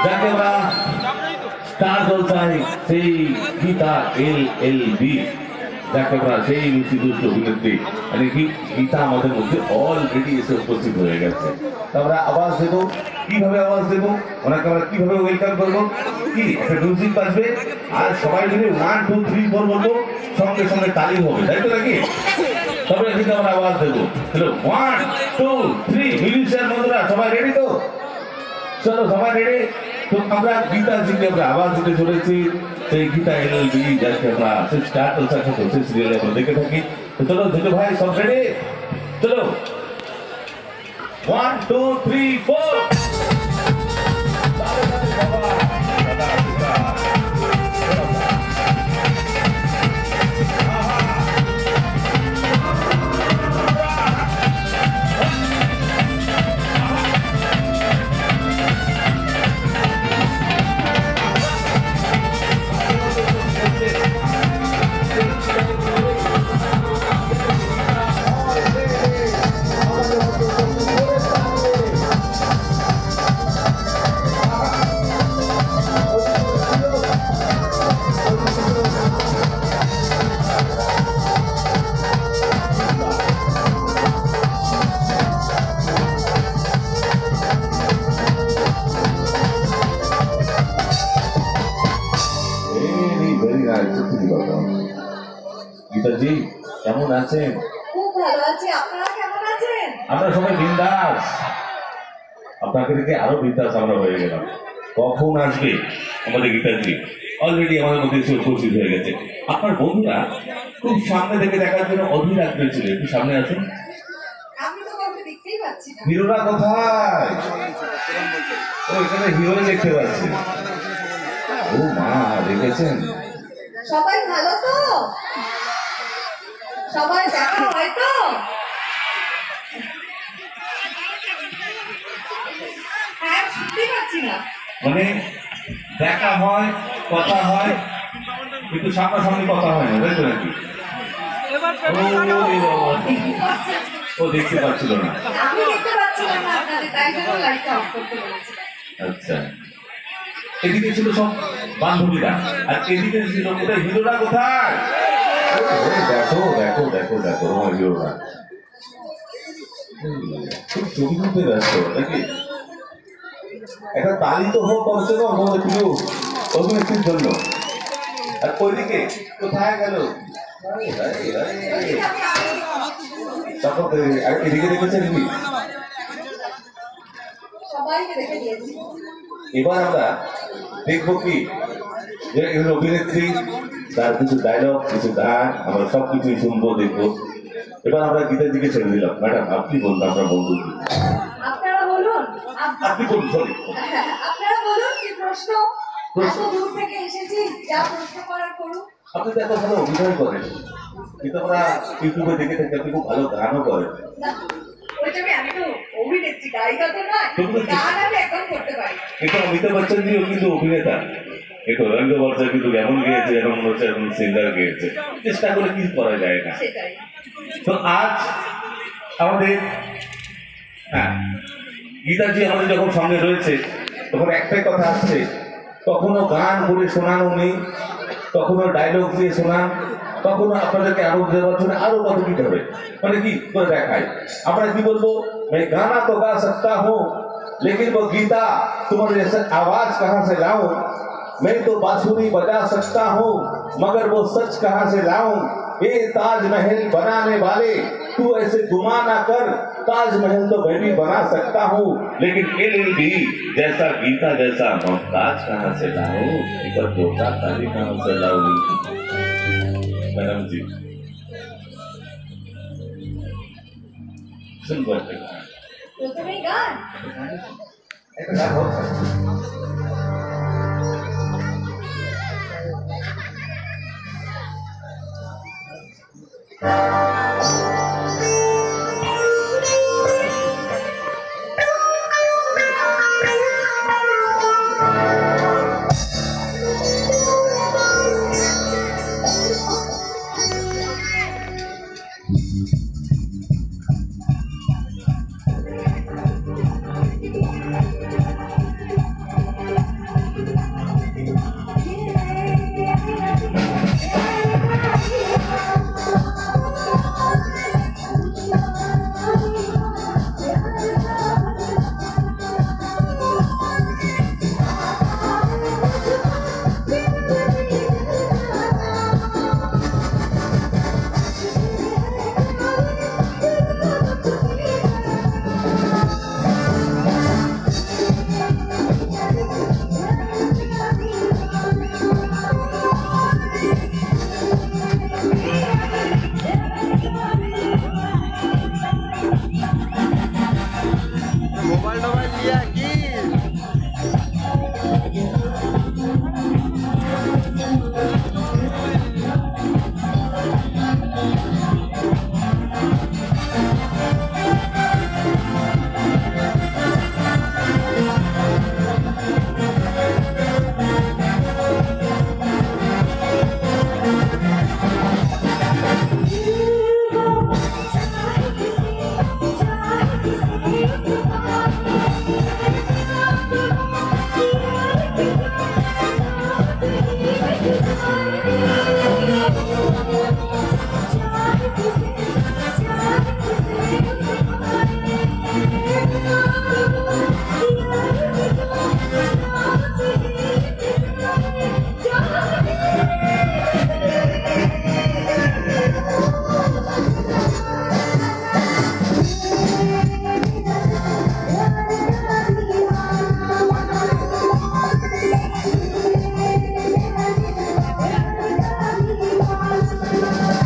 যাকে আমরা স্টার জলসায় সেই গীতা LLB যাকে আমরা সেই মুক্তিযুদ্ধ অভিনেত্রী মানে গীতা আমাদের মধ্যে অলরেডি এসে উপস্থিত হয়ে গেছে। আমরা আওয়াজ দেবো, কিভাবে আওয়াজ দেবো, ওনাকে আমরা কিভাবে ওয়েলকাম করবো, কি একটা মিউজিক বাজবে আর সবাই মিলে 1 2 3 4 বলবো, সঙ্গে সঙ্গে তালি হবে, তাই তো নাকি? তবে কিন্তু আমরা আওয়াজ দেবো। চলো 1 2 3 মিউজিশিয়ান বন্ধুরা সবাই রেডি তো? চলো সবাই রেডি। তো আমরা গীতা জিকে আমরা আওয়াজ দিতে চলেছি, সেই গীতা LLB যাকে আমরা সেই স্টার জলসার সাথে সেই সিরিয়ালে আমরা দেখে থাকি। তো চলো দুটো ভাই সব রেডি, চলো 1 2 3 4। গীতাজি কেমন আছেন? খুব ভালো আছি, আপনারা কেমন আছেন? আমরা সবাই বিন্দাস। আপনাকে দেখে আরো বিন্দাস আমরা হয়ে গেলাম। কখন আসবে আমাদের গীতাজি? অলরেডি আমাদের মধ্যে এসে উপস্থিত হয়ে গেছে। আপনার বন্ধুরা খুব সামনে থেকে দেখার জন্য অধীর আগ্রহী ছিল, একটু সামনে আসুন। আমি তো কাউকে দেখতেই পাচ্ছি না। হিরোরা কোথায়? ও এখানে হিরোই দেখতে পাচ্ছি। ও মা, দেখেছেন? সবাই ভালো তো? সবাই দেখা হয় তো? হ্যাঁ, শুনতে পাচ্ছি না। মানে দেখা হয়, কথা হয়, কিন্তু সামনাসামনি কথা হয় না, তাই তো নাকি? ও দেখতে পাচ্ছিল না। আমি দেখতে পাচ্ছিলাম না আপনাদের, তাই জন্য লাইটটা অফ করতে বলেছি। আচ্ছা, এদিকে ছিল সব বান্ধবীরা আর এদিকে ছিল কোথায় হিরোরা কোথায়? দেখো দেখো দেখো দেখো আমার হিরোরা খুব ছবি তুলতে ব্যস্ত নাকি? একটা তালি তো হোক কমসে কম আমাদের প্রিয় অভিনেত্রীর জন্য। আর ওইদিকে কোথায় গেল? এদিকে দেখেছেন কি? সবাইকে দেখে নিয়েছি। এবার আমরা দেখবো কি যে অভিনেত্রী, তার কিছু ডায়লগ, কিছু গান আমরা সবকিছুই শুনবো, দেখবো। এবার আমরা গীতার দিকে ছেড়ে দিলাম। ম্যাডাম আপনি বলুন, আপনার বন্ধু আপনারা বলুন, আপনি বলুন। সরি, আপনারা বলুন কি প্রশ্ন? এত দূর থেকে এসেছি, যা প্রশ্ন করার করুন। আপনি তো এত ভালো অভিনয় করেন, কিন্তু আমরা ইউটিউবে দেখে থাকি আপনি খুব ভালো গানও করেন। আমি তো অভিনেত্রী, গায়িকা তো নয়। গান আমি এখন করতে পারি। কিন্তু অমিতাভ বচ্চন দিও কিন্তু অভিনেতা। একটু রবীন্দ্র বর্ষা কিন্তু এমন গিয়েছে যেন মনে হচ্ছে এখন সিঙ্গার গিয়েছে। চেষ্টা করে কিছু করা যায় না। তো আজ আমাদের গীতাজি আমাদের যখন সঙ্গে রয়েছে তখন একটাই কথা আসছে, কখনো গান করে শোনানো নেই, কখনো ডায়লগ দিয়ে শোনান, কখনো আপনাদেরকে আরো দেওয়ার জন্য আরো কত দিতে হবে, মানে কি করে দেখায়। আমরা কি বলবো, मैं गाना तो गा सकता हूँ लेकिन वो गीता तुम्हारे जैसे आवाज कहाँ से लाऊं, मैं तो बांसुरी बजा सकता हूँ मगर वो सच कहाँ से लाऊं, ये ताजमहल बनाने वाले तू ऐसे गुमा ना कर, ताजमहल तो मैं भी बना सकता हूँ लेकिन LLB जैसा गीता जैसा मोहताज कहाँ से लाऊं, इधर धोखा ताली कहाँ से लाऊं। मैडम जी सुन बोलते প্রথমেই গান। একটা গান হোক।